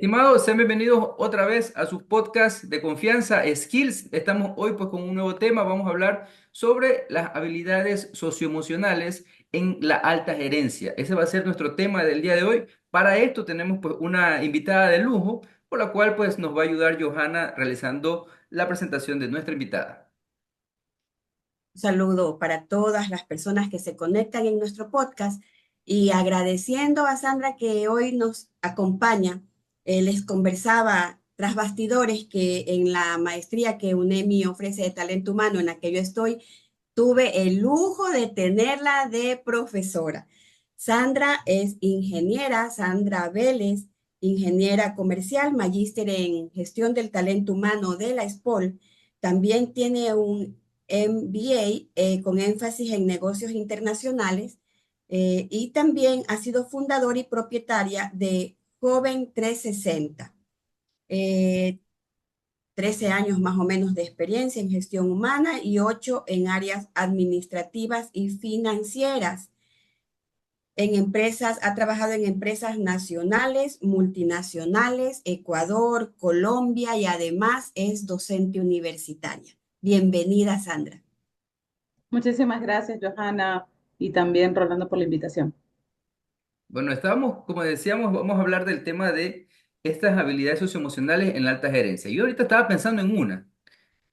Estimados, sean bienvenidos otra vez a sus podcasts de confianza Skills. Estamos hoy pues con un nuevo tema. Vamos a hablar sobre las habilidades socioemocionales en la alta gerencia. Ese va a ser nuestro tema del día de hoy. Para esto tenemos pues una invitada de lujo, por la cual pues nos va a ayudar Johanna realizando la presentación de nuestra invitada. Un saludo para todas las personas que se conectan en nuestro podcast y agradeciendo a Sandra que hoy nos acompaña. Les conversaba tras bastidores que en la maestría que UNEMI ofrece de talento humano en la que yo estoy, tuve el lujo de tenerla de profesora. Sandra es ingeniera, Sandra Vélez, ingeniera comercial, magíster en gestión del talento humano de la SPOL. También tiene un MBA con énfasis en negocios internacionales y también ha sido fundadora y propietaria de Joven 360. Eh, 13 años más o menos de experiencia en gestión humana y 8 en áreas administrativas y financieras. En empresas, ha trabajado en empresas nacionales, multinacionales, Ecuador, Colombia y además es docente universitaria. Bienvenida, Sandra. Muchísimas gracias, Johanna, y también Rolando por la invitación. Bueno, estábamos, como decíamos, vamos a hablar del tema de estas habilidades socioemocionales en la alta gerencia. Yo ahorita estaba pensando en una.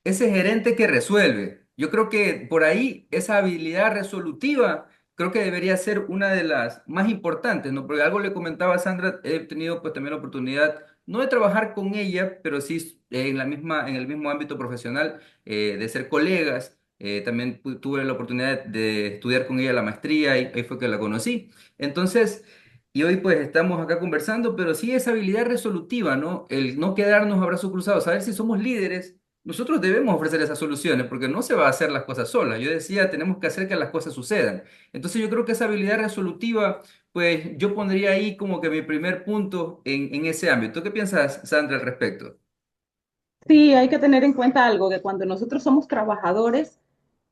Ese gerente que resuelve. Yo creo que por ahí esa habilidad resolutiva creo que debería ser una de las más importantes, ¿no? Porque algo le comentaba a Sandra, he tenido pues también la oportunidad, no de trabajar con ella, pero sí en la misma, en el mismo ámbito profesional, de ser colegas. También tuve la oportunidad de estudiar con ella la maestría y ahí fue que la conocí. Entonces, y hoy pues estamos acá conversando, pero sí esa habilidad resolutiva, ¿no? El no quedarnos a brazos cruzados, saber si somos líderes. Nosotros debemos ofrecer esas soluciones porque no se va a hacer las cosas solas. Yo decía, tenemos que hacer que las cosas sucedan. Entonces yo creo que esa habilidad resolutiva, pues yo pondría ahí como que mi primer punto en ese ámbito. ¿Tú qué piensas, Sandra, al respecto? Sí, hay que tener en cuenta algo, que cuando nosotros somos trabajadores,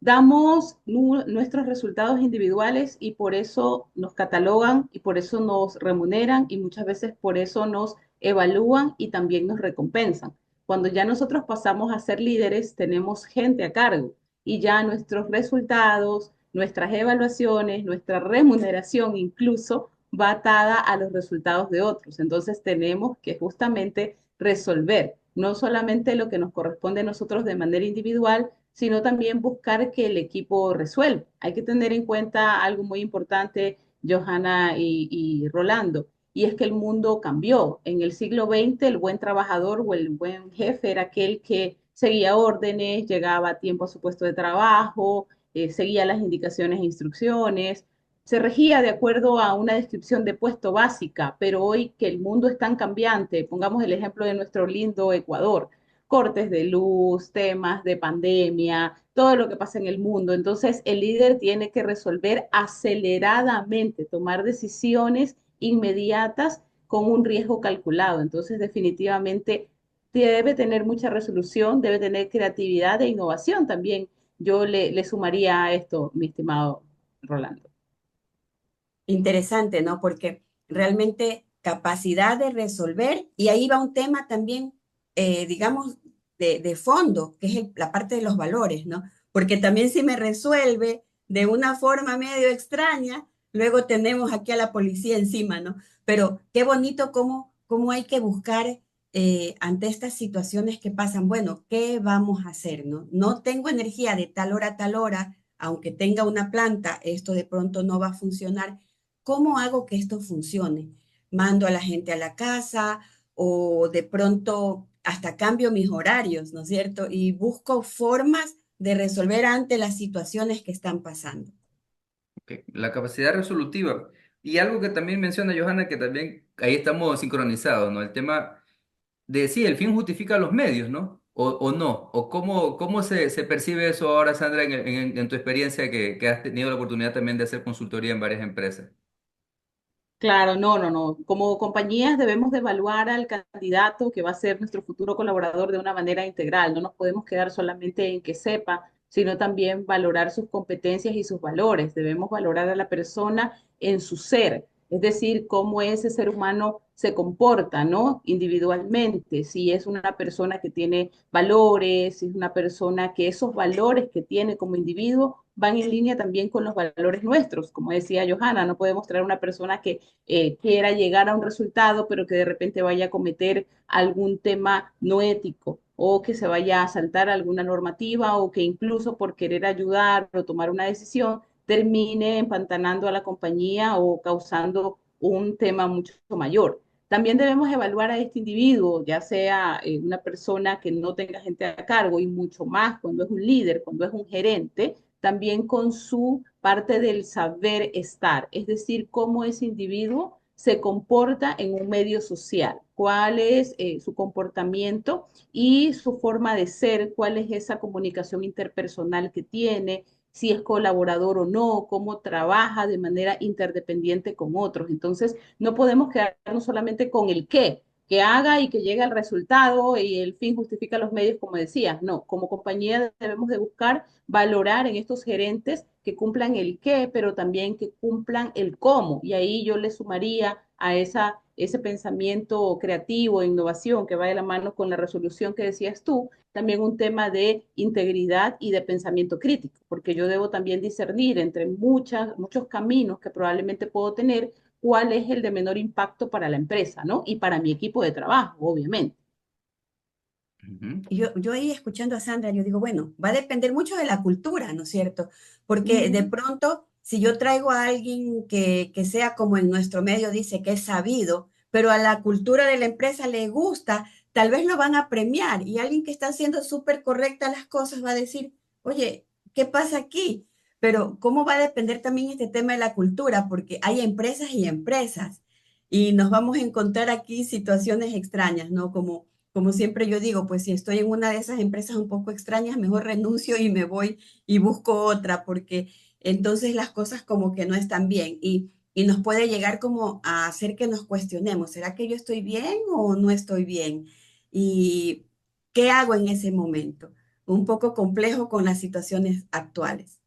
damos nuestros resultados individuales y por eso nos catalogan y por eso nos remuneran y muchas veces por eso nos evalúan y también nos recompensan. Cuando ya nosotros pasamos a ser líderes, tenemos gente a cargo y ya nuestros resultados, nuestras evaluaciones, nuestra remuneración incluso va atada a los resultados de otros. Entonces tenemos que justamente resolver no solamente lo que nos corresponde a nosotros de manera individual, sino también buscar que el equipo resuelva. Hay que tener en cuenta algo muy importante, Johanna y Rolando, y es que el mundo cambió. En el siglo XX, el buen trabajador o el buen jefe era aquel que seguía órdenes, llegaba a tiempo a su puesto de trabajo, seguía las indicaciones e instrucciones, se regía de acuerdo a una descripción de puesto básica, pero hoy que el mundo es tan cambiante, pongamos el ejemplo de nuestro lindo Ecuador, cortes de luz, temas de pandemia, todo lo que pasa en el mundo. Entonces, el líder tiene que resolver aceleradamente, tomar decisiones inmediatas con un riesgo calculado. Entonces, definitivamente debe tener mucha resolución, debe tener creatividad e innovación también. Yo le sumaría a esto, mi estimado Rolando. Interesante, ¿no? Porque realmente capacidad de resolver, y ahí va un tema también, digamos, de fondo, que es la parte de los valores, ¿no? Porque también si me resuelve de una forma medio extraña, luego tenemos aquí a la policía encima, ¿no? Pero qué bonito cómo hay que buscar ante estas situaciones que pasan, bueno, ¿qué vamos a hacer, no? No tengo energía de tal hora a tal hora, aunque tenga una planta, esto de pronto no va a funcionar. ¿Cómo hago que esto funcione? ¿Mando a la gente a la casa o de pronto hasta cambio mis horarios, ¿no es cierto? Y busco formas de resolver ante las situaciones que están pasando. Ok, la capacidad resolutiva. Y algo que también menciona Johanna, que también ahí estamos sincronizados, ¿no? El tema de sí, el fin justifica los medios, ¿no? O no. ¿O cómo se percibe eso ahora, Sandra, en tu experiencia que has tenido la oportunidad también de hacer consultoría en varias empresas? Claro, no, no, no. Como compañías debemos de evaluar al candidato que va a ser nuestro futuro colaborador de una manera integral. No nos podemos quedar solamente en que sepa, sino también valorar sus competencias y sus valores. Debemos valorar a la persona en su ser. Es decir, cómo ese ser humano se comporta, ¿no? Individualmente, si es una persona que tiene valores, si es una persona que esos valores que tiene como individuo van en línea también con los valores nuestros. Como decía Johanna, no podemos traer una persona que quiera llegar a un resultado, pero que de repente vaya a cometer algún tema no ético o que se vaya a saltar alguna normativa o que incluso por querer ayudar o tomar una decisión termine empantanando a la compañía o causando un tema mucho mayor. También debemos evaluar a este individuo, ya sea una persona que no tenga gente a cargo y mucho más cuando es un líder, cuando es un gerente, también con su parte del saber estar, es decir, cómo ese individuo se comporta en un medio social, cuál es su comportamiento y su forma de ser, cuál es esa comunicación interpersonal que tiene, si es colaborador o no, cómo trabaja de manera interdependiente con otros. Entonces, no podemos quedarnos solamente con el qué, que haga y que llegue al resultado y el fin justifica los medios, como decías. No, como compañía debemos de buscar valorar en estos gerentes que cumplan el qué, pero también que cumplan el cómo. Y ahí yo le sumaría a ese pensamiento creativo, e innovación que va de la mano con la resolución que decías tú, también un tema de integridad y de pensamiento crítico, porque yo debo también discernir entre muchos caminos que probablemente puedo tener, cuál es el de menor impacto para la empresa, ¿no? Y para mi equipo de trabajo, obviamente. Ujú. Y yo ahí escuchando a Sandra, yo digo, bueno, va a depender mucho de la cultura, ¿no es cierto? Porque de Ujú. pronto, si yo traigo a alguien que sea como en nuestro medio dice que es sabido, pero a la cultura de la empresa le gusta, tal vez lo van a premiar y alguien que está haciendo súper correcta las cosas va a decir, oye, ¿qué pasa aquí? Pero ¿cómo va a depender también este tema de la cultura? Porque hay empresas y empresas y nos vamos a encontrar aquí situaciones extrañas, ¿no? Como siempre yo digo, pues si estoy en una de esas empresas un poco extrañas, mejor renuncio y me voy y busco otra, porque entonces las cosas como que no están bien y nos puede llegar como a hacer que nos cuestionemos, ¿será que yo estoy bien o no estoy bien? ¿Y qué hago en ese momento? Un poco complejo con las situaciones actuales.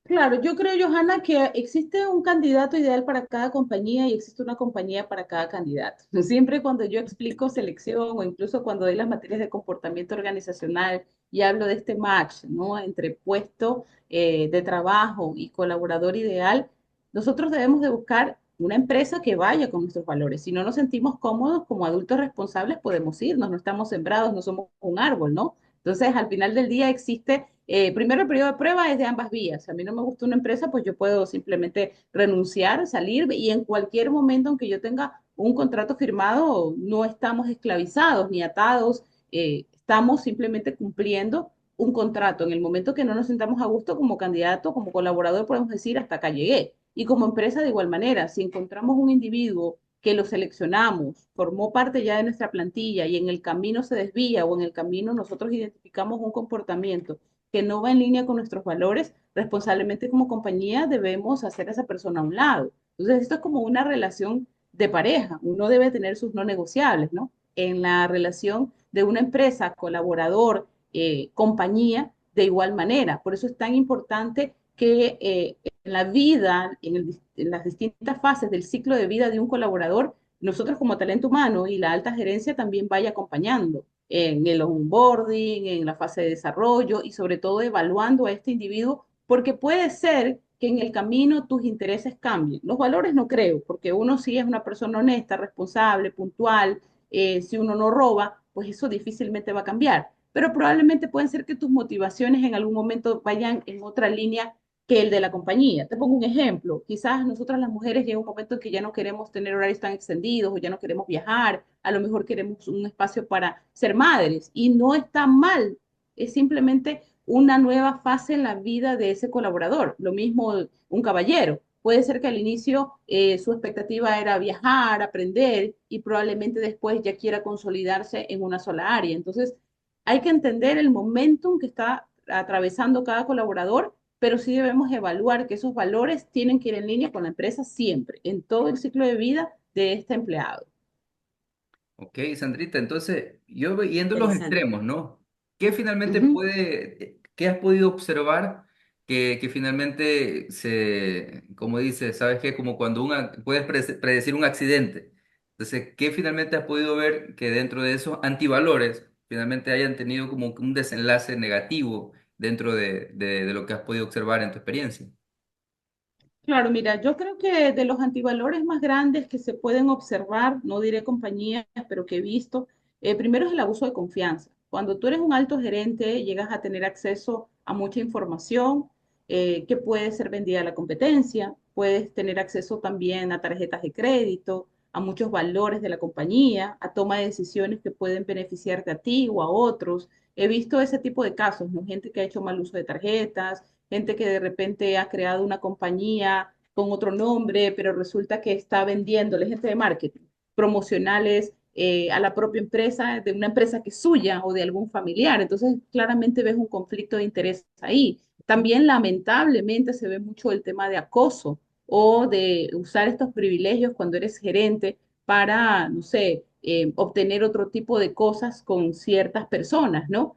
Claro, yo creo, Johanna, que existe un candidato ideal para cada compañía y existe una compañía para cada candidato. Siempre cuando yo explico selección o incluso cuando doy las materias de comportamiento organizacional y hablo de este match, ¿no? Entre puesto de trabajo y colaborador ideal, nosotros debemos de buscar una empresa que vaya con nuestros valores. Si no nos sentimos cómodos como adultos responsables, podemos irnos, no estamos sembrados, no somos un árbol, ¿no? Entonces, al final del día existe primero, el periodo de prueba es de ambas vías. Si a mí no me gusta una empresa, pues yo puedo simplemente renunciar, salir y en cualquier momento, aunque yo tenga un contrato firmado, no estamos esclavizados ni atados, estamos simplemente cumpliendo un contrato. En el momento que no nos sentamos a gusto como candidato, como colaborador, podemos decir hasta acá llegué. Y como empresa, de igual manera, si encontramos un individuo que lo seleccionamos, formó parte ya de nuestra plantilla y en el camino se desvía o en el camino nosotros identificamos un comportamiento que no va en línea con nuestros valores, responsablemente como compañía debemos hacer a esa persona a un lado. Entonces, esto es como una relación de pareja. Uno debe tener sus no negociables, ¿no? En la relación de una empresa, colaborador, compañía, de igual manera. Por eso es tan importante que en la vida, en las distintas fases del ciclo de vida de un colaborador, nosotros como talento humano y la alta gerencia también vaya acompañando en el onboarding, en la fase de desarrollo y sobre todo evaluando a este individuo, porque puede ser que en el camino tus intereses cambien. Los valores no creo, porque uno sí es una persona honesta, responsable, puntual, si uno no roba, pues eso difícilmente va a cambiar. Pero probablemente pueden ser que tus motivaciones en algún momento vayan en otra línea que el de la compañía. Te pongo un ejemplo. Quizás nosotras las mujeres llega un momento en que ya no queremos tener horarios tan extendidos o ya no queremos viajar, a lo mejor queremos un espacio para ser madres y no está mal, es simplemente una nueva fase en la vida de ese colaborador. Lo mismo un caballero. Puede ser que al inicio su expectativa era viajar, aprender y probablemente después ya quiera consolidarse en una sola área. Entonces, hay que entender el momentum que está atravesando cada colaborador, pero sí debemos evaluar que esos valores tienen que ir en línea con la empresa siempre, en todo el ciclo de vida de este empleado. Ok, Sandrita, entonces yo yendo a los Interesante. extremos, ¿no? ¿Qué finalmente Ujú. qué has podido observar? que finalmente como dice, ¿sabes qué? Como cuando puedes predecir un accidente. Entonces, ¿qué finalmente has podido ver que dentro de esos antivalores finalmente hayan tenido como que un desenlace negativo dentro de lo que has podido observar en tu experiencia? Claro, mira, yo creo que de los antivalores más grandes que se pueden observar, no diré compañías, pero que he visto, primero es el abuso de confianza. Cuando tú eres un alto gerente, llegas a tener acceso a mucha información que puede ser vendida a la competencia, puedes tener acceso también a tarjetas de crédito, a muchos valores de la compañía, a toma de decisiones que pueden beneficiarte a ti o a otros. He visto ese tipo de casos, ¿no? Gente que ha hecho mal uso de tarjetas, gente que de repente ha creado una compañía con otro nombre, pero resulta que está vendiéndole, gente de marketing, promocionales a la propia empresa, de una empresa que es suya o de algún familiar. Entonces, claramente ves un conflicto de interés ahí. También, lamentablemente, se ve mucho el tema de acoso o de usar estos privilegios cuando eres gerente para, no sé, obtener otro tipo de cosas con ciertas personas, ¿no?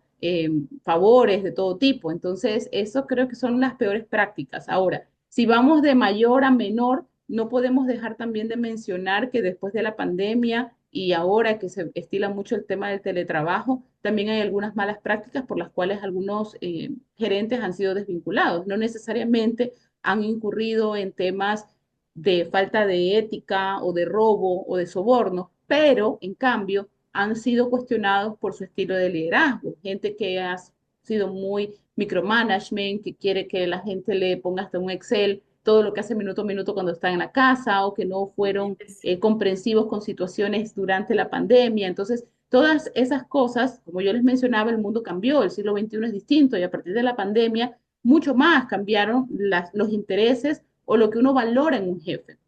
Favores de todo tipo. Entonces, eso creo que son las peores prácticas. Ahora, si vamos de mayor a menor, no podemos dejar también de mencionar que después de la pandemia y ahora que se estila mucho el tema del teletrabajo, también hay algunas malas prácticas por las cuales algunos gerentes han sido desvinculados. No necesariamente han incurrido en temas de falta de ética o de robo o de soborno, pero en cambio han sido cuestionados por su estilo de liderazgo, gente que ha sido muy micromanagement, que quiere que la gente le ponga hasta un Excel todo lo que hace minuto a minuto cuando está en la casa o que no fueron comprensivos con situaciones durante la pandemia. Entonces, todas esas cosas, como yo les mencionaba, el mundo cambió, el siglo XXI es distinto y a partir de la pandemia, mucho más cambiaron los intereses o lo que uno valora en un jefe.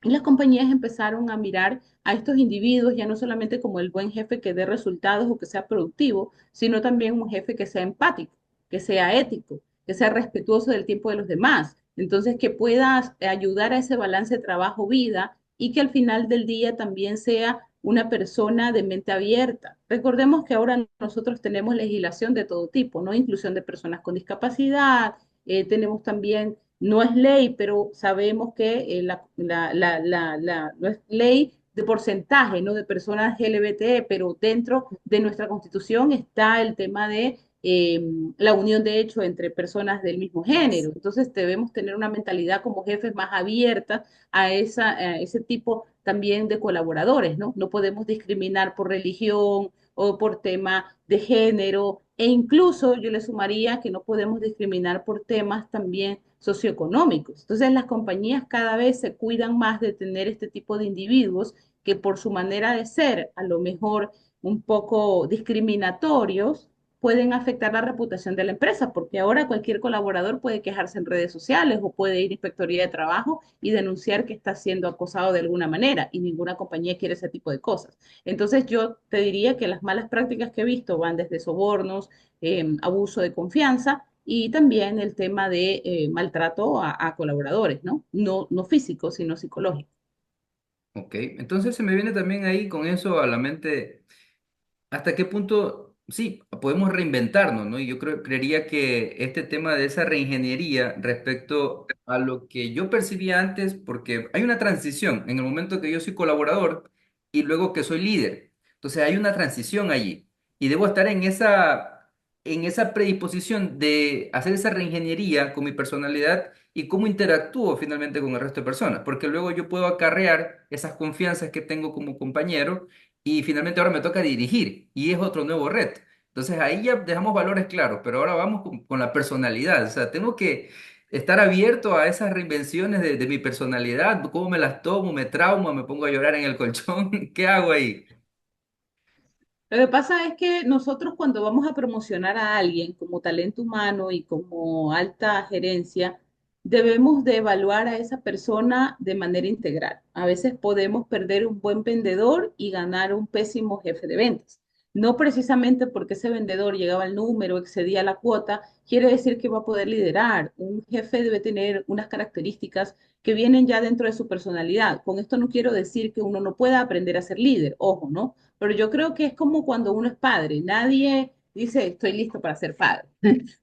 Y las compañías empezaron a mirar a estos individuos ya no solamente como el buen jefe que dé resultados o que sea productivo, sino también un jefe que sea empático, que sea ético, que sea respetuoso del tiempo de los demás. Entonces, que pueda ayudar a ese balance trabajo-vida y que al final del día también sea una persona de mente abierta. Recordemos que ahora nosotros tenemos legislación de todo tipo, ¿no? Inclusión de personas con discapacidad, tenemos también no es ley, pero sabemos que no es ley de porcentaje, ¿no? De personas LGBT, pero dentro de nuestra constitución está el tema de la unión de hecho entre personas del mismo género. Entonces debemos tener una mentalidad como jefes más abierta a ese tipo también de colaboradores, ¿no? No podemos discriminar por religión o por tema de género, e incluso yo le sumaría que no podemos discriminar por temas también socioeconómicos. Entonces las compañías cada vez se cuidan más de tener este tipo de individuos que por su manera de ser, a lo mejor un poco discriminatorios, pueden afectar la reputación de la empresa, porque ahora cualquier colaborador puede quejarse en redes sociales o puede ir a inspectoría de trabajo y denunciar que está siendo acosado de alguna manera y ninguna compañía quiere ese tipo de cosas. Entonces yo te diría que las malas prácticas que he visto van desde sobornos, abuso de confianza y también el tema de maltrato a colaboradores, ¿no? ¿No? No físico, sino psicológico. Ok, entonces se me viene también ahí con eso a la mente. ¿Hasta qué punto, sí, podemos reinventarnos, ¿no? Y yo creería que este tema de esa reingeniería respecto a lo que yo percibía antes, porque hay una transición en el momento que yo soy colaborador y luego que soy líder. Entonces hay una transición allí y debo estar en esa predisposición de hacer esa reingeniería con mi personalidad y cómo interactúo finalmente con el resto de personas, porque luego yo puedo acarrear esas confianzas que tengo como compañero y finalmente ahora me toca dirigir y es otro nuevo reto. Entonces ahí ya dejamos valores claros, pero ahora vamos con la personalidad. O sea, tengo que estar abierto a esas reinvenciones de mi personalidad, cómo me las tomo, me trauma, me pongo a llorar en el colchón. ¿Qué hago ahí? Lo que pasa es que nosotros cuando vamos a promocionar a alguien como talento humano y como alta gerencia, debemos de evaluar a esa persona de manera integral. A veces podemos perder un buen vendedor y ganar un pésimo jefe de ventas. No precisamente porque ese vendedor llegaba al número, excedía la cuota, quiere decir que va a poder liderar. Un jefe debe tener unas características que vienen ya dentro de su personalidad. Con esto no quiero decir que uno no pueda aprender a ser líder, ojo, ¿no? Pero yo creo que es como cuando uno es padre. Nadie dice, estoy listo para ser padre.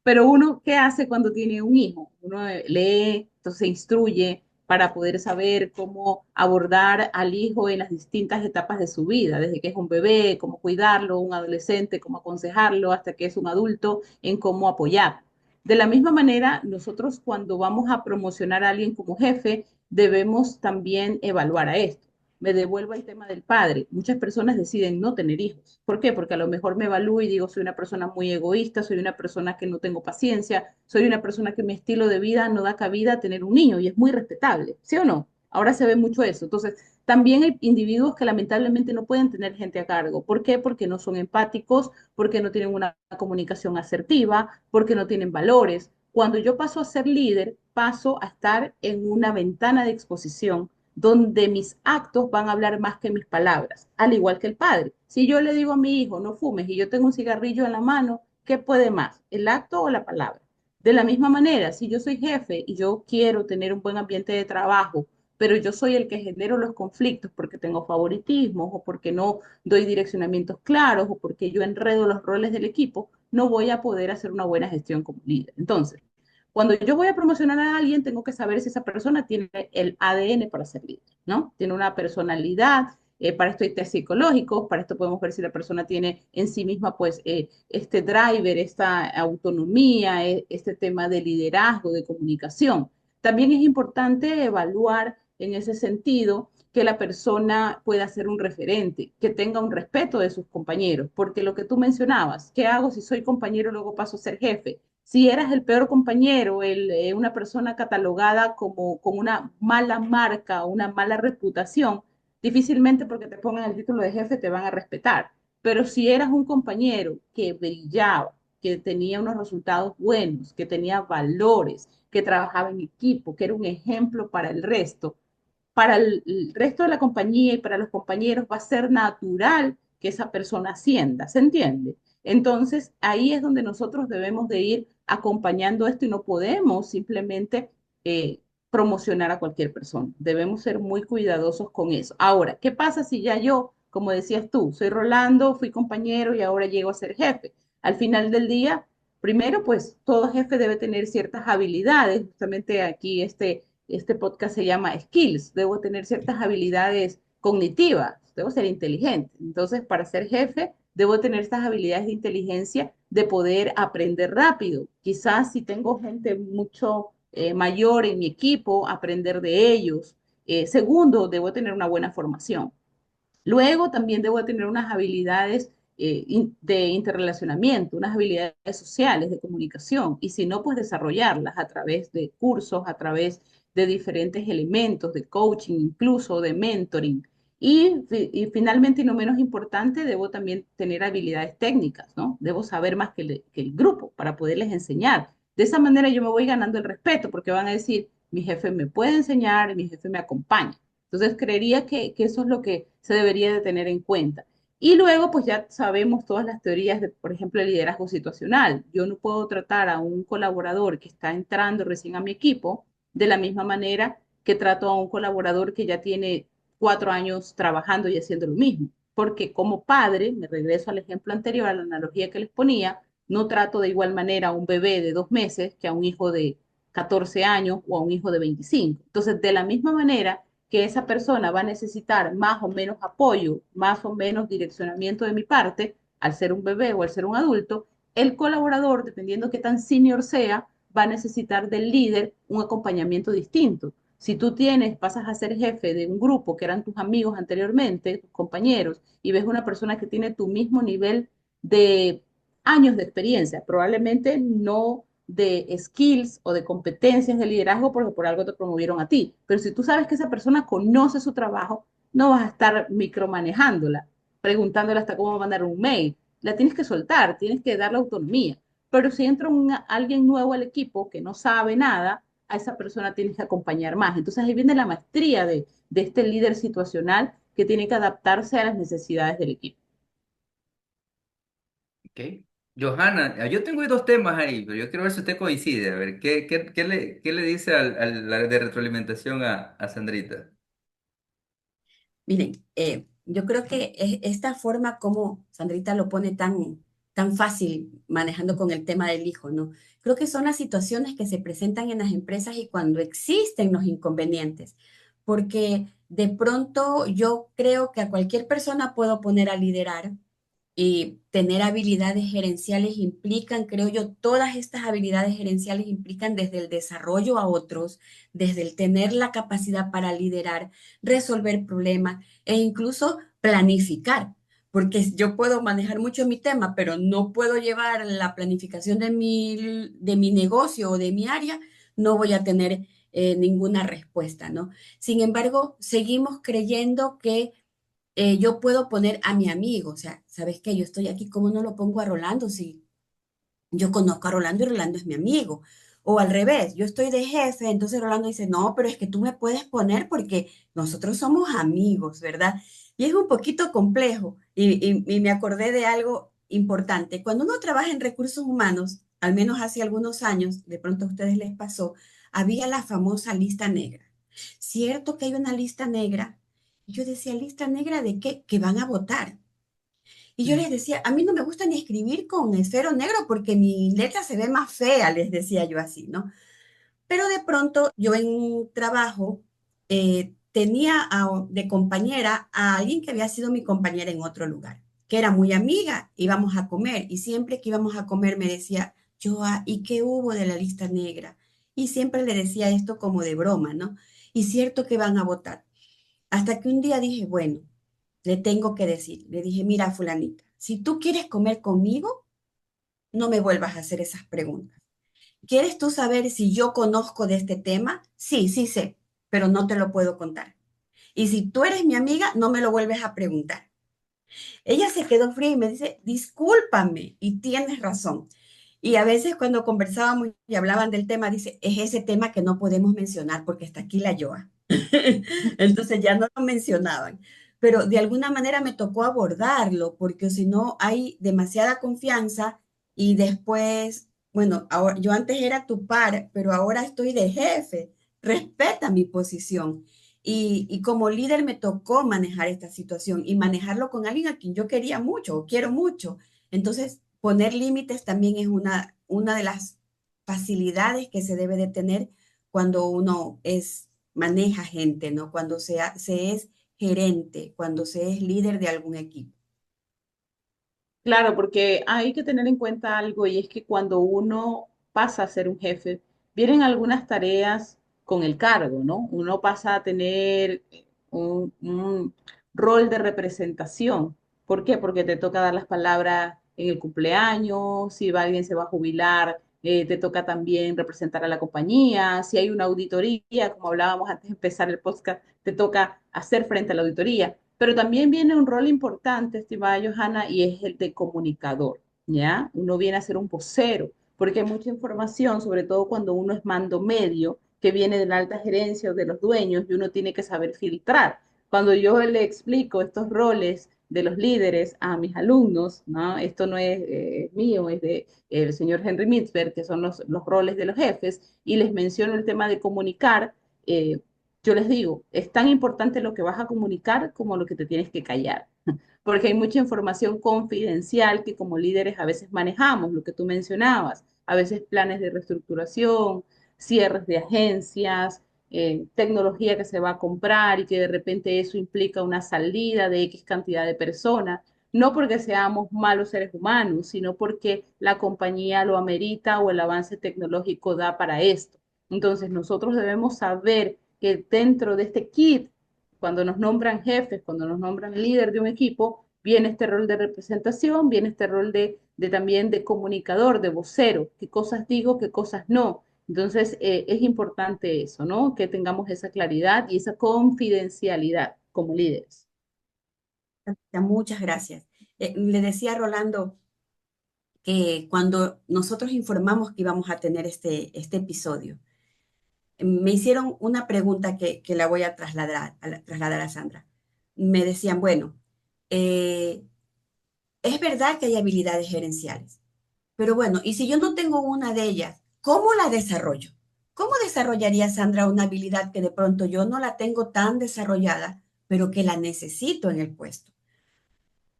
Pero uno, ¿qué hace cuando tiene un hijo? Uno lee, entonces se instruye para poder saber cómo abordar al hijo en las distintas etapas de su vida, desde que es un bebé, cómo cuidarlo, un adolescente, cómo aconsejarlo, hasta que es un adulto, en cómo apoyar. De la misma manera, nosotros cuando vamos a promocionar a alguien como jefe, debemos también evaluar a esto. Me devuelvo al tema del padre. Muchas personas deciden no tener hijos. ¿Por qué? Porque a lo mejor me evalúo y digo, soy una persona muy egoísta, soy una persona que no tengo paciencia, soy una persona que mi estilo de vida no da cabida a tener un niño y es muy respetable, ¿sí o no? Ahora se ve mucho eso. Entonces, también hay individuos que lamentablemente no pueden tener gente a cargo. ¿Por qué? Porque no son empáticos, porque no tienen una comunicación asertiva, porque no tienen valores. Cuando yo paso a ser líder, paso a estar en una ventana de exposición donde mis actos van a hablar más que mis palabras, al igual que el padre. Si yo le digo a mi hijo, no fumes, y yo tengo un cigarrillo en la mano, ¿qué puede más, el acto o la palabra? De la misma manera, si yo soy jefe y yo quiero tener un buen ambiente de trabajo, pero yo soy el que genero los conflictos porque tengo favoritismos o porque no doy direccionamientos claros o porque yo enredo los roles del equipo, no voy a poder hacer una buena gestión como líder. Entonces, cuando yo voy a promocionar a alguien, tengo que saber si esa persona tiene el ADN para ser líder, ¿no? Tiene una personalidad, para esto hay test psicológicos, para esto podemos ver si la persona tiene en sí misma, pues, este driver, esta autonomía, este tema de liderazgo, de comunicación. También es importante evaluar en ese sentido que la persona pueda ser un referente, que tenga un respeto de sus compañeros, porque lo que tú mencionabas, ¿qué hago si soy compañero y luego paso a ser jefe? Si eras el peor compañero, una persona catalogada como con una mala marca o una mala reputación, difícilmente porque te pongan el título de jefe te van a respetar. Pero si eras un compañero que brillaba, que tenía unos resultados buenos, que tenía valores, que trabajaba en equipo, que era un ejemplo para el resto de la compañía y para los compañeros va a ser natural que esa persona ascienda, ¿se entiende? Entonces, ahí es donde nosotros debemos de ir acompañando esto y no podemos simplemente eh, promocionar a cualquier persona. Debemos ser muy cuidadosos con eso. Ahora, ¿qué pasa si ya yo, como decías tú, soy Rolando, fui compañero y ahora llego a ser jefe? Al final del día, primero, pues todo jefe debe tener ciertas habilidades. Justamente aquí este podcast se llama Skills. Debo tener ciertas habilidades cognitivas, debo ser inteligente. Entonces, para ser jefe, debo tener estas habilidades de inteligencia de poder aprender rápido. Quizás si tengo gente mucho mayor en mi equipo, aprender de ellos. Segundo, debo tener una buena formación. Luego también debo tener unas habilidades de interrelacionamiento, unas habilidades sociales, de comunicación, y si no, pues desarrollarlas a través de cursos, a través de diferentes elementos, de coaching, incluso de mentoring. Y finalmente, y no menos importante, debo también tener habilidades técnicas, ¿no? Debo saber más que el grupo para poderles enseñar. De esa manera yo me voy ganando el respeto porque van a decir, mi jefe me puede enseñar, mi jefe me acompaña. Entonces, creería que eso es lo que se debería de tener en cuenta. Y luego, pues ya sabemos todas las teorías de, por ejemplo, el liderazgo situacional. Yo no puedo tratar a un colaborador que está entrando recién a mi equipo de la misma manera que trato a un colaborador que ya tiene 4 años trabajando y haciendo lo mismo. Porque como padre, me regreso al ejemplo anterior, a la analogía que les ponía, no trato de igual manera a un bebé de 2 meses que a un hijo de 14 años o a un hijo de 25. Entonces, de la misma manera, que esa persona va a necesitar más o menos apoyo, más o menos direccionamiento de mi parte, al ser un bebé o al ser un adulto, el colaborador, dependiendo qué tan senior sea, va a necesitar del líder un acompañamiento distinto. Si tú tienes, pasas a ser jefe de un grupo que eran tus amigos anteriormente, tus compañeros, y ves una persona que tiene tu mismo nivel de años de experiencia, probablemente no de skills o de competencias de liderazgo porque por algo te promovieron a ti. Pero si tú sabes que esa persona conoce su trabajo, no vas a estar micromanejándola, preguntándole hasta cómo mandar un mail. La tienes que soltar, tienes que darle autonomía. Pero si entra alguien nuevo al equipo que no sabe nada, a esa persona tienes que acompañar más. Entonces ahí viene la maestría de este líder situacional que tiene que adaptarse a las necesidades del equipo. Ok. Johanna, yo tengo dos temas ahí, pero yo quiero ver si usted coincide. A ver, ¿qué le dice la de retroalimentación a Sandrita? Miren, yo creo que esta forma como Sandrita lo pone tan, tan fácil manejando con el tema del hijo, ¿no? Creo que son las situaciones que se presentan en las empresas y cuando existen los inconvenientes, porque de pronto yo creo que a cualquier persona puedo poner a liderar y tener habilidades gerenciales implican, creo yo, todas estas habilidades gerenciales implican desde el desarrollo a otros, desde el tener la capacidad para liderar, resolver problemas e incluso planificar. Porque yo puedo manejar mucho mi tema, pero no puedo llevar la planificación de mi negocio o de mi área, no voy a tener ninguna respuesta, ¿no? Sin embargo, seguimos creyendo que yo puedo poner a mi amigo, o sea, ¿sabes qué? Yo estoy aquí, ¿cómo no lo pongo a Rolando si yo conozco a Rolando y Rolando es mi amigo? O al revés, yo estoy de jefe, entonces Rolando dice, no, pero es que tú me puedes poner porque nosotros somos amigos, ¿verdad? Y es un poquito complejo y me acordé de algo importante. Cuando uno trabaja en recursos humanos, al menos hace algunos años, de pronto a ustedes les pasó, había la famosa lista negra. Cierto que hay una lista negra. Y yo decía, ¿lista negra de qué? Que van a votar. Y yo les decía, a mí no me gusta ni escribir con esfero negro porque mi letra se ve más fea, les decía yo así, ¿no? Pero de pronto yo en un trabajo tenía de compañera a alguien que había sido mi compañera en otro lugar, que era muy amiga, íbamos a comer y siempre que íbamos a comer me decía, Joa, ¿y qué hubo de la lista negra? Y siempre le decía esto como de broma, ¿no? Y cierto que van a votar. Hasta que un día dije, bueno, le tengo que decir, le dije, mira, fulanita, si tú quieres comer conmigo, no me vuelvas a hacer esas preguntas. ¿Quieres tú saber si yo conozco de este tema? Sí, sí sé, pero no te lo puedo contar. Y si tú eres mi amiga, no me lo vuelves a preguntar. Ella se quedó fría y me dice, discúlpame, y tienes razón. Y a veces cuando conversábamos y hablaban del tema, dice, es ese tema que no podemos mencionar porque está aquí la Yoa. Entonces ya no lo mencionaban. Pero de alguna manera me tocó abordarlo porque si no hay demasiada confianza y después, bueno, ahora, yo antes era tu par, pero ahora estoy de jefe. Respeta mi posición. Y como líder me tocó manejar esta situación y manejarlo con alguien a quien yo quería mucho o quiero mucho. Entonces, poner límites también es una de las facilidades que se debe de tener cuando uno maneja gente, ¿no? Cuando se es gerente, cuando se es líder de algún equipo. Claro, porque hay que tener en cuenta algo y es que cuando uno pasa a ser un jefe, vienen algunas tareas con el cargo, ¿no? Uno pasa a tener un rol de representación. ¿Por qué? Porque te toca dar las palabras en el cumpleaños, si alguien se va a jubilar, te toca también representar a la compañía, si hay una auditoría, como hablábamos antes de empezar el podcast, te toca hacer frente a la auditoría. Pero también viene un rol importante, estimada Johanna, y es el de comunicador, ¿ya? Uno viene a ser un vocero, porque hay mucha información, sobre todo cuando uno es mando medio, que viene de la alta gerencia o de los dueños, y uno tiene que saber filtrar. Cuando yo le explico estos roles de los líderes a mis alumnos, ¿no? Esto no es mío, es de el señor Henry Mitzberg, que son los roles de los jefes, y les menciono el tema de comunicar, yo les digo, es tan importante lo que vas a comunicar como lo que te tienes que callar, porque hay mucha información confidencial que como líderes a veces manejamos, lo que tú mencionabas, a veces planes de reestructuración, cierres de agencias, tecnología que se va a comprar y que de repente eso implica una salida de X cantidad de personas, no porque seamos malos seres humanos, sino porque la compañía lo amerita o el avance tecnológico da para esto. Entonces nosotros debemos saber que dentro de este kit, cuando nos nombran jefes, cuando nos nombran líder de un equipo, viene este rol de representación, viene este rol de también de comunicador, de vocero, qué cosas digo, qué cosas no. Entonces, es importante eso, ¿no? Que tengamos esa claridad y esa confidencialidad como líderes. Muchas gracias. Le decía a Rolando que cuando nosotros informamos que íbamos a tener este episodio, me hicieron una pregunta que la voy a trasladar a Sandra. Me decían, bueno, eh, es verdad que hay habilidades gerenciales, pero bueno, y si yo no tengo una de ellas, ¿cómo la desarrollo? ¿Cómo desarrollaría Sandra una habilidad que de pronto yo no la tengo tan desarrollada, pero que la necesito en el puesto?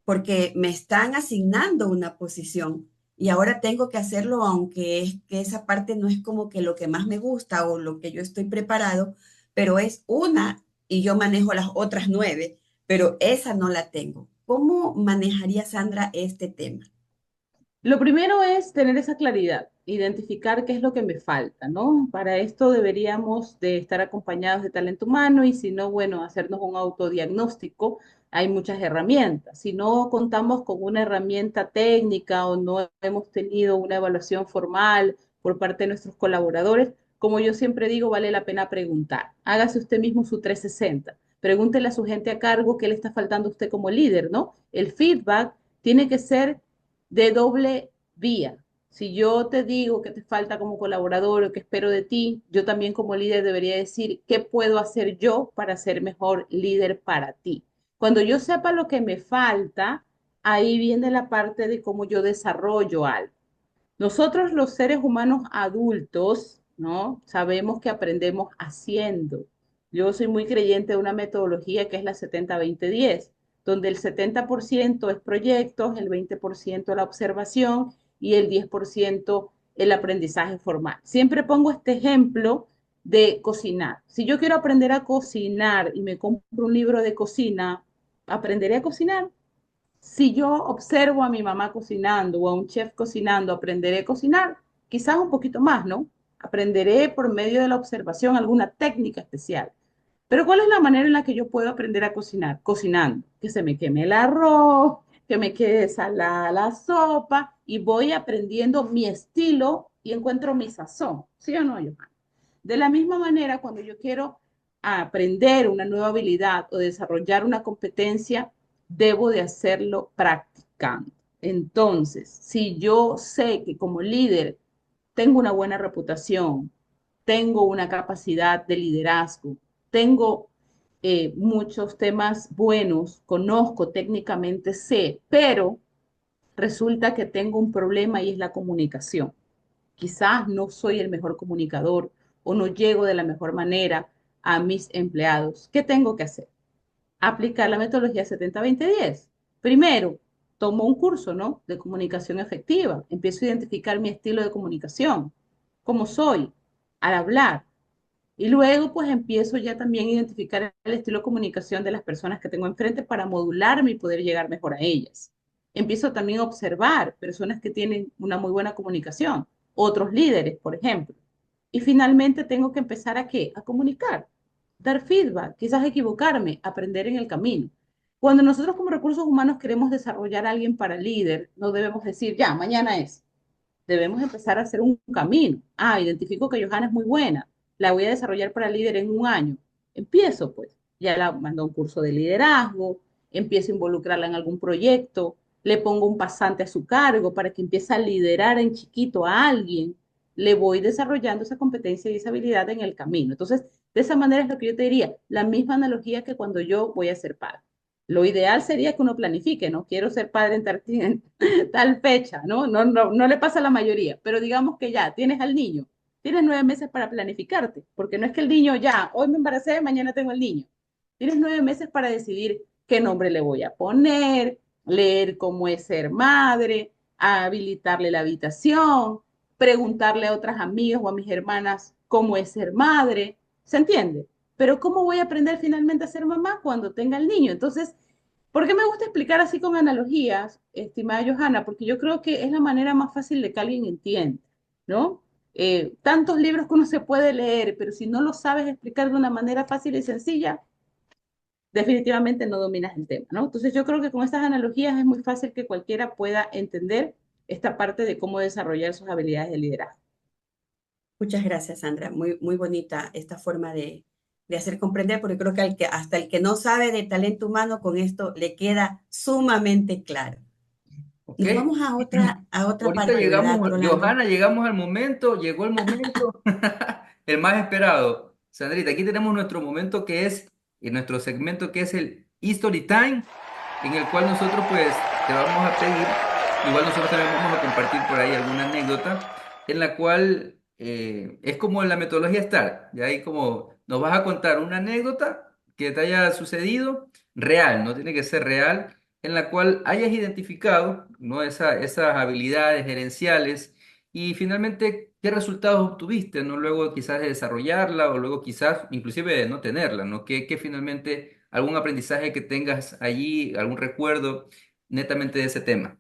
porque me están asignando una posición y ahora tengo que hacerlo, aunque es que esa parte no es como que lo que más me gusta o lo que yo estoy preparado, pero es una y yo manejo las otras 9, pero esa no la tengo. ¿Cómo manejaría Sandra este tema? Lo primero es tener esa claridad, identificar qué es lo que me falta, ¿no? Para esto deberíamos de estar acompañados de talento humano y si no, bueno, hacernos un autodiagnóstico. Hay muchas herramientas. Si no contamos con una herramienta técnica o no hemos tenido una evaluación formal por parte de nuestros colaboradores, como yo siempre digo, vale la pena preguntar. Hágase usted mismo su 360. Pregúntele a su gente a cargo qué le está faltando a usted como líder, ¿no? El feedback tiene que ser de doble vía. Si yo te digo que te falta como colaborador o que espero de ti, yo también como líder debería decir qué puedo hacer yo para ser mejor líder para ti. Cuando yo sepa lo que me falta, ahí viene la parte de cómo yo desarrollo algo. Nosotros los seres humanos adultos, ¿no? Sabemos que aprendemos haciendo. Yo soy muy creyente de una metodología que es la 70-20-10, donde el 70% es proyectos, el 20% la observación y el 10% el aprendizaje formal. Siempre pongo este ejemplo de cocinar. Si yo quiero aprender a cocinar y me compro un libro de cocina, ¿aprenderé a cocinar? Si yo observo a mi mamá cocinando o a un chef cocinando, aprenderé a cocinar, quizás un poquito más, ¿no? Aprenderé por medio de la observación alguna técnica especial. Pero ¿cuál es la manera en la que yo puedo aprender a cocinar? Cocinando, que se me queme el arroz, que me quede salada la sopa y voy aprendiendo mi estilo y encuentro mi sazón. ¿Sí o no, Johanna? De la misma manera, cuando yo quiero aprender una nueva habilidad o desarrollar una competencia, debo de hacerlo practicando. Entonces, si yo sé que como líder tengo una buena reputación, tengo una capacidad de liderazgo, tengo muchos temas buenos, conozco técnicamente, sé, pero resulta que tengo un problema y es la comunicación. Quizás no soy el mejor comunicador o no llego de la mejor manera a mis empleados. ¿Qué tengo que hacer? Aplicar la metodología 70-20-10. Primero, tomo un curso, ¿no? De comunicación efectiva. Empiezo a identificar mi estilo de comunicación, cómo soy al hablar. Y luego, pues empiezo ya también a identificar el estilo de comunicación de las personas que tengo enfrente para modularme y poder llegar mejor a ellas. Empiezo también a observar personas que tienen una muy buena comunicación, otros líderes, por ejemplo. Y finalmente tengo que empezar a qué? A comunicar, dar feedback, quizás equivocarme, aprender en el camino. Cuando nosotros como recursos humanos queremos desarrollar a alguien para líder, no debemos decir, ya, mañana es. Debemos empezar a hacer un camino. Ah, identifico que Johanna es muy buena, la voy a desarrollar para líder en un año. Empiezo, pues, ya la mando a un curso de liderazgo, empiezo a involucrarla en algún proyecto, le pongo un pasante a su cargo para que empiece a liderar en chiquito a alguien, le voy desarrollando esa competencia y esa habilidad en el camino. Entonces, de esa manera es lo que yo te diría, la misma analogía que cuando yo voy a ser padre. Lo ideal sería que uno planifique, ¿no? Quiero ser padre en tal fecha, ¿no? No le pasa a la mayoría, pero digamos que ya tienes al niño, tienes 9 meses para planificarte, porque no es que el niño ya, hoy me embaracé, mañana tengo el niño. Tienes 9 meses para decidir qué nombre le voy a poner, leer cómo es ser madre, habilitarle la habitación, preguntarle a otras amigas o a mis hermanas cómo es ser madre, ¿se entiende? Pero ¿cómo voy a aprender finalmente a ser mamá cuando tenga el niño? Entonces, ¿por qué me gusta explicar así con analogías, estimada Johanna? Porque yo creo que es la manera más fácil de que alguien entienda, ¿no? Tantos libros que uno se puede leer, pero si no lo sabes explicar de una manera fácil y sencilla, definitivamente no dominas el tema, ¿no? Entonces yo creo que con estas analogías es muy fácil que cualquiera pueda entender esta parte de cómo desarrollar sus habilidades de liderazgo. Muchas gracias, Sandra. Muy, muy bonita esta forma de hacer comprender, porque creo que, hasta el que no sabe de talento humano con esto le queda sumamente claro. ¿Ok? Nos vamos a otra Ahorita parte, ¿verdad, llegamos, Rolando? Johanna, llegamos al momento, llegó el momento, el más esperado. Sandrita, aquí tenemos nuestro momento que es, nuestro segmento que es el History Time, en el cual nosotros pues te vamos a pedir, igual nosotros también vamos a compartir por ahí alguna anécdota, en la cual es como en la metodología STAR, y ahí como nos vas a contar una anécdota que te haya sucedido, real, no tiene que ser real, en la cual hayas identificado, ¿no? Esas habilidades gerenciales y finalmente qué resultados obtuviste, ¿no? Luego quizás de desarrollarla o luego quizás inclusive de no tenerla, ¿no? Que finalmente algún aprendizaje que tengas allí, algún recuerdo netamente de ese tema.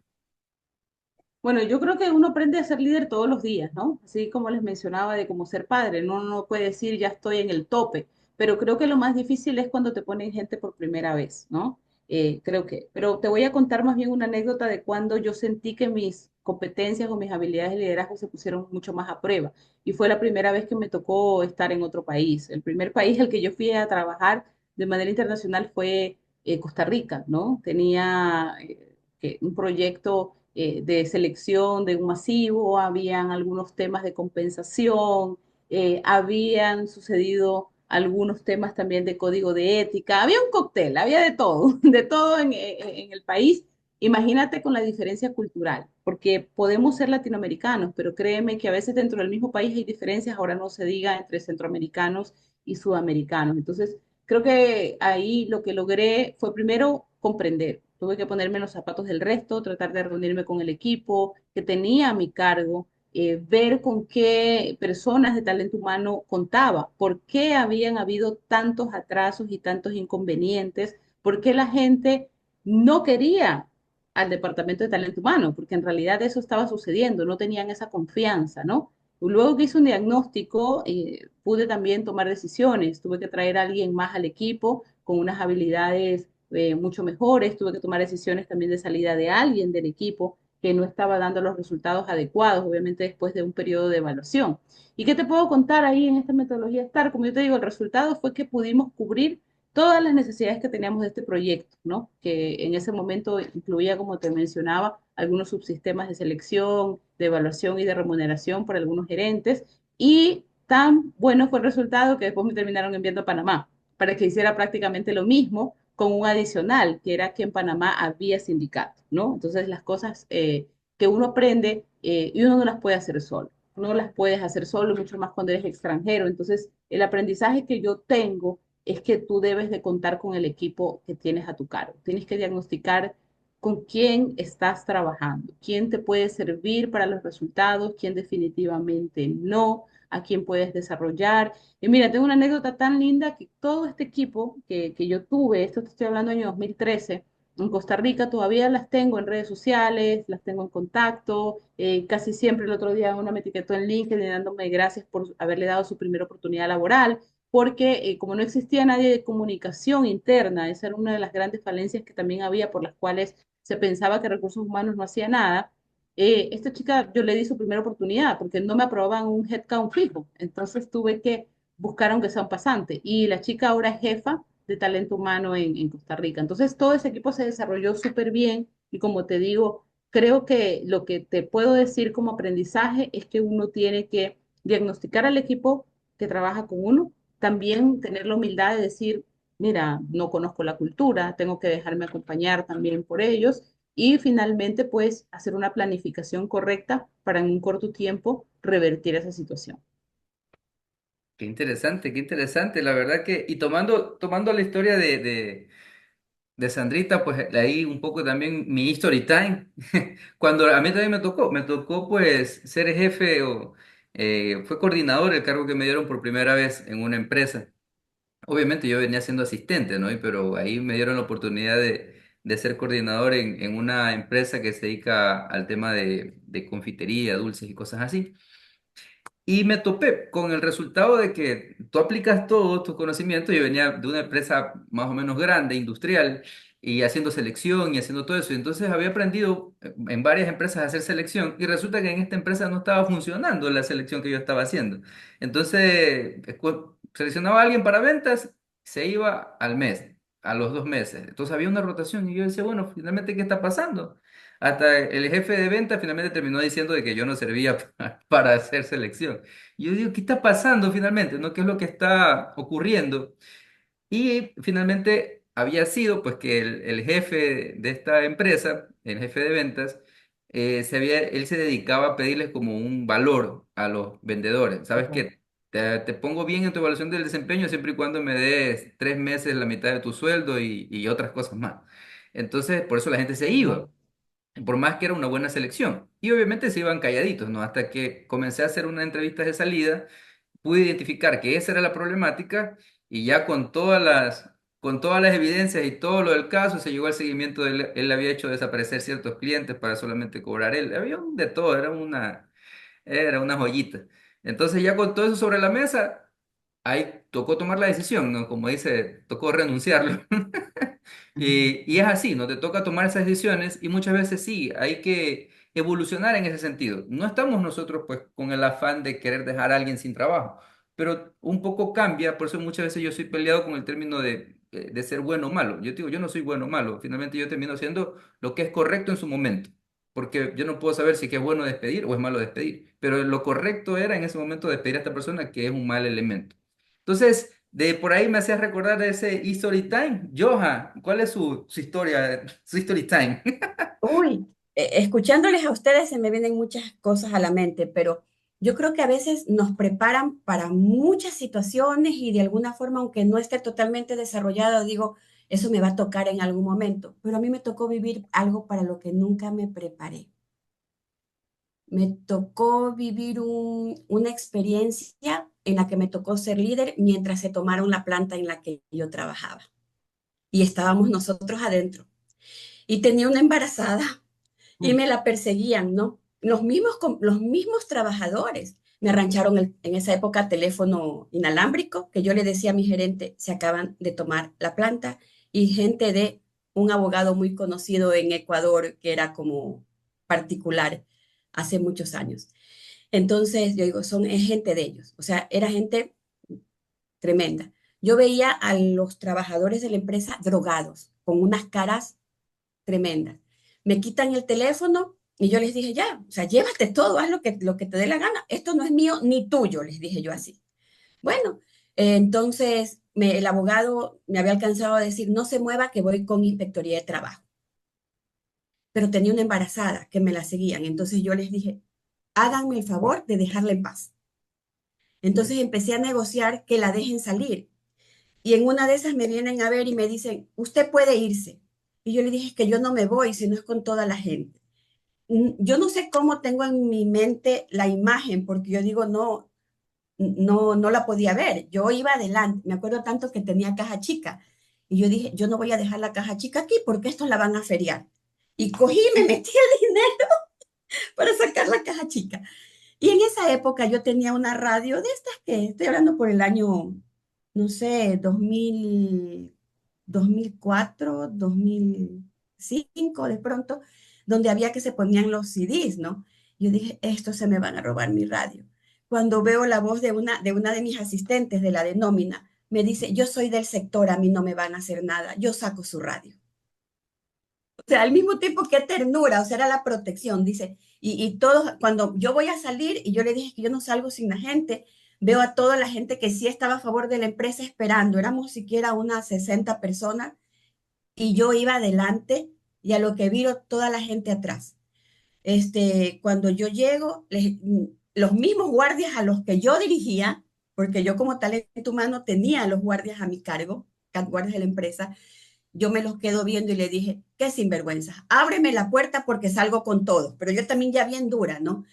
Bueno, yo creo que uno aprende a ser líder todos los días, ¿no? Así como les mencionaba de cómo ser padre, no, no puede decir ya estoy en el tope, pero creo que lo más difícil es cuando te ponen gente por primera vez, ¿no? Pero te voy a contar más bien una anécdota de cuando yo sentí que mis competencias o mis habilidades de liderazgo se pusieron mucho más a prueba. Y fue la primera vez que me tocó estar en otro país. El primer país al que yo fui a trabajar de manera internacional fue Costa Rica, ¿no? Tenía un proyecto de selección de un masivo, habían algunos temas de compensación, habían sucedido algunos temas también de código de ética, había un cóctel, había de todo, de todo en el país. Imagínate con la diferencia cultural, porque podemos ser latinoamericanos, pero créeme que a veces dentro del mismo país hay diferencias, ahora no se diga entre centroamericanos y sudamericanos. Entonces, creo que ahí lo que logré fue primero comprender. Tuve que ponerme en los zapatos del resto, tratar de reunirme con el equipo que tenía a mi cargo, ver con qué personas de talento humano contaba, por qué habían habido tantos atrasos y tantos inconvenientes, por qué la gente no quería al departamento de talento humano, porque en realidad eso estaba sucediendo, no tenían esa confianza, ¿no? Luego que hice un diagnóstico, pude también tomar decisiones. Tuve que traer a alguien más al equipo con unas habilidades mucho mejores. Tuve que tomar decisiones también de salida de alguien del equipo que no estaba dando los resultados adecuados, obviamente después de un periodo de evaluación. ¿Y qué te puedo contar ahí en esta metodología STAR? Como yo te digo, el resultado fue que pudimos cubrir todas las necesidades que teníamos de este proyecto, ¿no? Que en ese momento incluía, como te mencionaba, algunos subsistemas de selección, de evaluación y de remuneración por algunos gerentes. Y tan bueno fue el resultado que después me terminaron enviando a Panamá para que hiciera prácticamente lo mismo con un adicional, que era que en Panamá había sindicato, ¿no? Entonces las cosas que uno aprende y uno no las puede hacer solo. No las puedes hacer solo, mucho más cuando eres extranjero. Entonces, el aprendizaje que yo tengo es que tú debes de contar con el equipo que tienes a tu cargo. Tienes que diagnosticar con quién estás trabajando, quién te puede servir para los resultados, quién definitivamente no, a quién puedes desarrollar. Y mira, tengo una anécdota tan linda que todo este equipo que yo tuve, esto te estoy hablando del año 2013, en Costa Rica todavía las tengo en redes sociales, las tengo en contacto. Casi siempre el otro día una me etiquetó en LinkedIn dándome gracias por haberle dado su primera oportunidad laboral, porque como no existía nadie de comunicación interna, esa era una de las grandes falencias que también había por las cuales se pensaba que recursos humanos no hacía nada. Esta chica yo le di su primera oportunidad porque no me aprobaban un headcount fijo, entonces tuve que buscar aunque sea un pasante y la chica ahora es jefa de talento humano en Costa Rica. Entonces todo ese equipo se desarrolló súper bien y como te digo, creo que lo que te puedo decir como aprendizaje es que uno tiene que diagnosticar al equipo que trabaja con uno, también tener la humildad de decir, mira, no conozco la cultura, tengo que dejarme acompañar también por ellos y finalmente pues hacer una planificación correcta para en un corto tiempo revertir esa situación. Qué interesante, la verdad que, y tomando la historia de Sandrita, pues ahí un poco también mi story time, cuando a mí también me tocó pues ser jefe o fue coordinador el cargo que me dieron por primera vez en una empresa. Obviamente yo venía siendo asistente, ¿no? Pero ahí me dieron la oportunidad de ser coordinador en una empresa que se dedica al tema de confitería, dulces y cosas así. Y me topé con el resultado de que tú aplicas todos tus conocimientos. Yo venía de una empresa más o menos grande, industrial, y haciendo selección y haciendo todo eso. Y entonces había aprendido en varias empresas a hacer selección y resulta que en esta empresa no estaba funcionando la selección que yo estaba haciendo. Entonces, seleccionaba a alguien para ventas, se iba al mes, a los 2 meses. Entonces había una rotación y yo decía, bueno, finalmente, ¿qué está pasando? Hasta el jefe de venta finalmente terminó diciendo de que yo no servía para hacer selección. Y yo digo, ¿qué está pasando finalmente? ¿No? ¿Qué es lo que está ocurriendo? Y finalmente había sido pues que el jefe de esta empresa, el jefe de ventas, él se dedicaba a pedirles como un valor a los vendedores. ¿Sabes qué? Te pongo bien en tu evaluación del desempeño siempre y cuando me des 3 meses la mitad de tu sueldo y otras cosas más. Entonces, por eso la gente se Wow. iba, por más que era una buena selección. Y obviamente se iban calladitos, ¿no? Hasta que comencé a hacer una entrevista de salida, pude identificar que esa era la problemática y ya con todas las evidencias y todo lo del caso se llegó al seguimiento de él había hecho desaparecer ciertos clientes para solamente cobrar él. Había de todo, era una joyita. Entonces ya con todo eso sobre la mesa, ahí tocó tomar la decisión, ¿no? Como dice, tocó renunciarlo. Y es así, ¿no? Te toca tomar esas decisiones y muchas veces sí, hay que evolucionar en ese sentido. No estamos nosotros pues con el afán de querer dejar a alguien sin trabajo, pero un poco cambia, por eso muchas veces yo soy peleado con el término de ser bueno o malo. Yo digo, yo no soy bueno o malo, finalmente yo termino haciendo lo que es correcto en su momento, porque yo no puedo saber si que es bueno despedir o es malo despedir, pero lo correcto era en ese momento despedir a esta persona que es un mal elemento. Entonces, de por ahí me hacías recordar de ese History Time. Johan, ¿cuál es su historia, su History Time? Uy, escuchándoles a ustedes se me vienen muchas cosas a la mente, pero yo creo que a veces nos preparan para muchas situaciones y de alguna forma, aunque no esté totalmente desarrollado, digo, eso me va a tocar en algún momento, pero a mí me tocó vivir algo para lo que nunca me preparé. Me tocó vivir una experiencia en la que me tocó ser líder mientras se tomaron la planta en la que yo trabajaba y estábamos nosotros adentro. Y tenía una embarazada y me la perseguían, ¿no? Los mismos trabajadores. Me arrancharon en esa época teléfono inalámbrico, que yo le decía a mi gerente, se acaban de tomar la planta, y gente de un abogado muy conocido en Ecuador, que era como particular hace muchos años. Entonces, yo digo, es gente de ellos, o sea, era gente tremenda. Yo veía a los trabajadores de la empresa drogados, con unas caras tremendas. Me quitan el teléfono y yo les dije, ya, o sea, llévate todo, haz lo que te dé la gana. Esto no es mío ni tuyo, les dije yo así. Bueno, entonces el abogado me había alcanzado a decir, no se mueva, que voy con inspectoría de trabajo. Pero tenía una embarazada que me la seguían. Entonces yo les dije, háganme el favor de dejarla en paz. Entonces empecé a negociar que la dejen salir. Y en una de esas me vienen a ver y me dicen, usted puede irse. Y yo le dije, es que yo no me voy si no es con toda la gente. Yo no sé cómo tengo en mi mente la imagen, porque yo digo, no, no la podía ver. Yo iba adelante, me acuerdo tanto que tenía caja chica. Y yo dije, yo no voy a dejar la caja chica aquí porque esto la van a feriar. Y cogí y me metí el dinero para sacar la caja chica. Y en esa época yo tenía una radio de estas que estoy hablando por el año, no sé, 2004, 2005 de pronto, donde había que se ponían los CDs, ¿no? Yo dije, estos se me van a robar mi radio. Cuando veo la voz de una de mis asistentes, de la de nómina, me dice, yo soy del sector, a mí no me van a hacer nada, yo saco su radio. O sea, al mismo tiempo qué ternura, o sea, era la protección, dice. Y todos, cuando yo voy a salir, y yo le dije que yo no salgo sin la gente, veo a toda la gente que sí estaba a favor de la empresa esperando, éramos siquiera unas 60 personas, y yo iba adelante, y a lo que viro toda la gente atrás. Cuando yo llego, los mismos guardias a los que yo dirigía, porque yo como talento humano tenía a los guardias a mi cargo, guardias de la empresa, yo me los quedo viendo y le dije, qué sinvergüenza, ábreme la puerta porque salgo con todo, pero yo también ya bien dura, ¿no?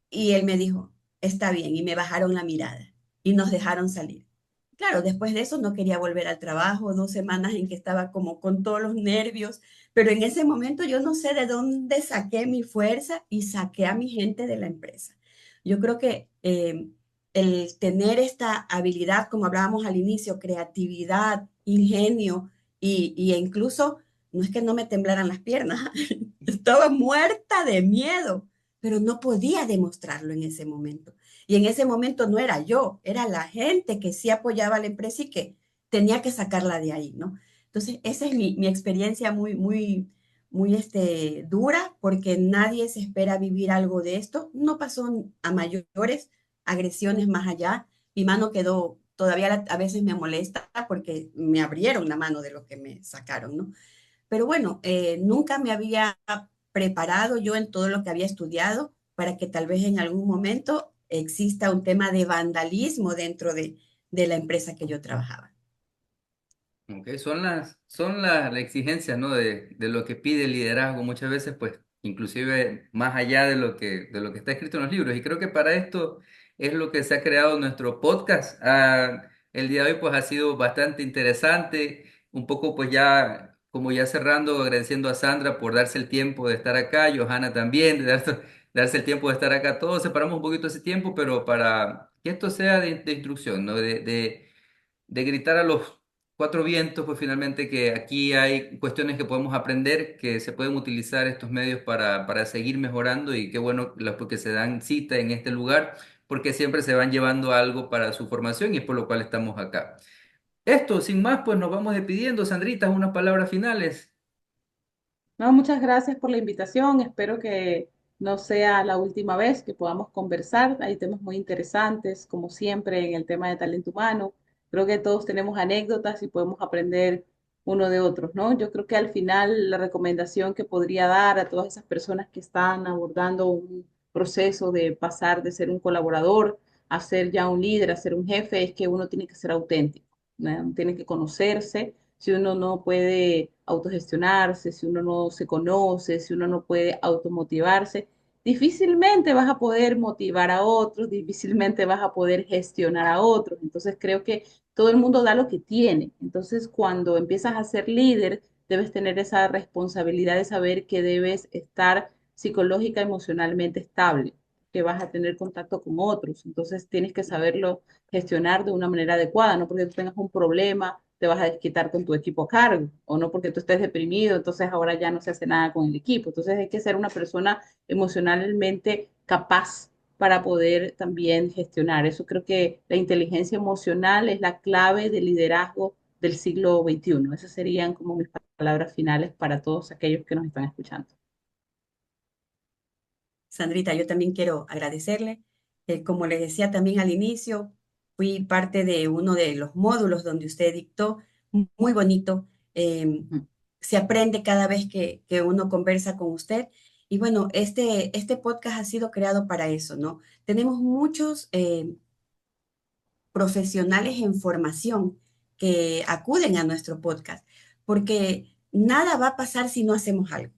Y él me dijo, está bien, y me bajaron la mirada y nos dejaron salir. Claro, después de eso no quería volver al trabajo, 2 semanas en que estaba como con todos los nervios, pero en ese momento yo no sé de dónde saqué mi fuerza y saqué a mi gente de la empresa. Yo creo que el tener esta habilidad, como hablábamos al inicio, creatividad, ingenio e incluso, no es que no me temblaran las piernas, estaba muerta de miedo, pero no podía demostrarlo en ese momento. Y en ese momento no era yo, era la gente que sí apoyaba a la empresa y que tenía que sacarla de ahí, ¿no? Entonces, esa es mi experiencia muy dura, porque nadie se espera vivir algo de esto. No pasó a mayores agresiones más allá. Mi mano quedó, todavía a veces me molesta porque me abrieron la mano de lo que me sacaron, ¿no? Pero bueno, nunca me había preparado yo en todo lo que había estudiado para que tal vez en algún momento exista un tema de vandalismo dentro de la empresa que yo trabajaba. Ok, son las exigencias, ¿no? De lo que pide el liderazgo muchas veces, pues, inclusive más allá de lo que está escrito en los libros. Y creo que para esto es lo que se ha creado nuestro podcast. El día de hoy, pues, ha sido bastante interesante. Un poco, pues, ya, como ya cerrando, agradeciendo a Sandra por darse el tiempo de estar acá, Johanna también, darse el tiempo de estar acá. Todos separamos un poquito ese tiempo, pero para que esto sea de instrucción, ¿no? De gritar a los cuatro vientos, pues finalmente que aquí hay cuestiones que podemos aprender, que se pueden utilizar estos medios para seguir mejorando y qué bueno porque se dan cita en este lugar, porque siempre se van llevando algo para su formación y es por lo cual estamos acá. Esto, sin más, pues nos vamos despidiendo. Sandrita, unas palabras finales. No, muchas gracias por la invitación. Espero que no sea la última vez que podamos conversar. Hay temas muy interesantes, como siempre, en el tema de talento humano. Creo que todos tenemos anécdotas y podemos aprender uno de otros, ¿no? Yo creo que al final la recomendación que podría dar a todas esas personas que están abordando un proceso de pasar de ser un colaborador a ser ya un líder, a ser un jefe, es que uno tiene que ser auténtico, ¿no? Tiene que conocerse. Si uno no puede autogestionarse, si uno no se conoce, si uno no puede automotivarse, difícilmente vas a poder motivar a otros, difícilmente vas a poder gestionar a otros. Entonces creo que todo el mundo da lo que tiene. Entonces cuando empiezas a ser líder, debes tener esa responsabilidad de saber que debes estar psicológica, emocionalmente estable, que vas a tener contacto con otros. Entonces tienes que saberlo gestionar de una manera adecuada, no porque tú tengas un problema te vas a desquitar con tu equipo a cargo, o no porque tú estés deprimido, entonces ahora ya no se hace nada con el equipo. Entonces hay que ser una persona emocionalmente capaz para poder también gestionar. Eso creo que la inteligencia emocional es la clave del liderazgo del siglo XXI. Esas serían como mis palabras finales para todos aquellos que nos están escuchando. Sandrita, yo también quiero agradecerle. Como les decía también al inicio, fui parte de uno de los módulos donde usted dictó, muy bonito. Se aprende cada vez que uno conversa con usted. Y bueno, este podcast ha sido creado para eso, ¿no? Tenemos muchos profesionales en formación que acuden a nuestro podcast, porque nada va a pasar si no hacemos algo.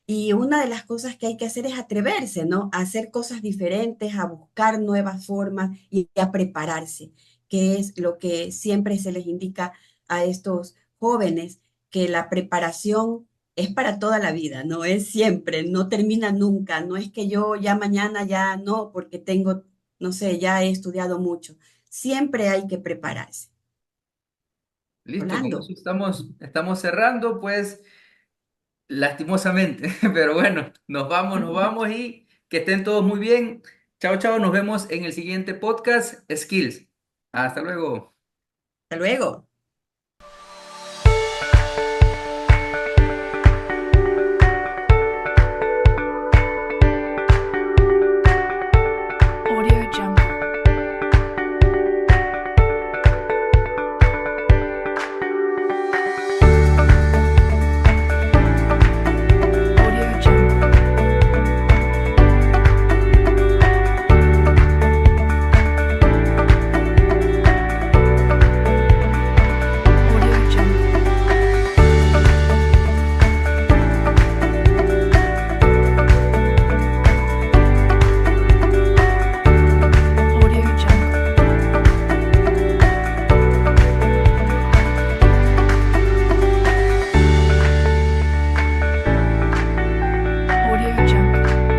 Y una de las cosas que hay que hacer es atreverse, ¿no? A hacer cosas diferentes, a buscar nuevas formas y a prepararse, que es lo que siempre se les indica a estos jóvenes, que la preparación es para toda la vida, no es siempre, no termina nunca, no es que yo ya mañana ya no, porque tengo, no sé, ya he estudiado mucho. Siempre hay que prepararse. Listo, con Rolando, eso estamos cerrando, pues lastimosamente, pero bueno, nos vamos y que estén todos muy bien. Chao, chao, nos vemos en el siguiente podcast, Skills. Hasta luego. hasta luego. Audio Jungle. Audio Jungle. Audio Jungle. Audio Jungle. Audio Jungle.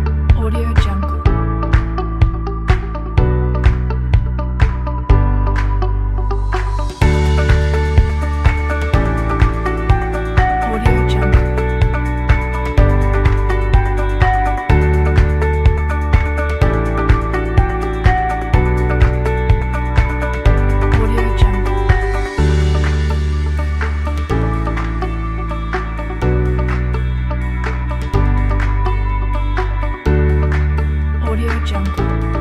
Audio Jungle. Audio Jungle. Audio Jungle. Audio Jungle. Audio Jungle.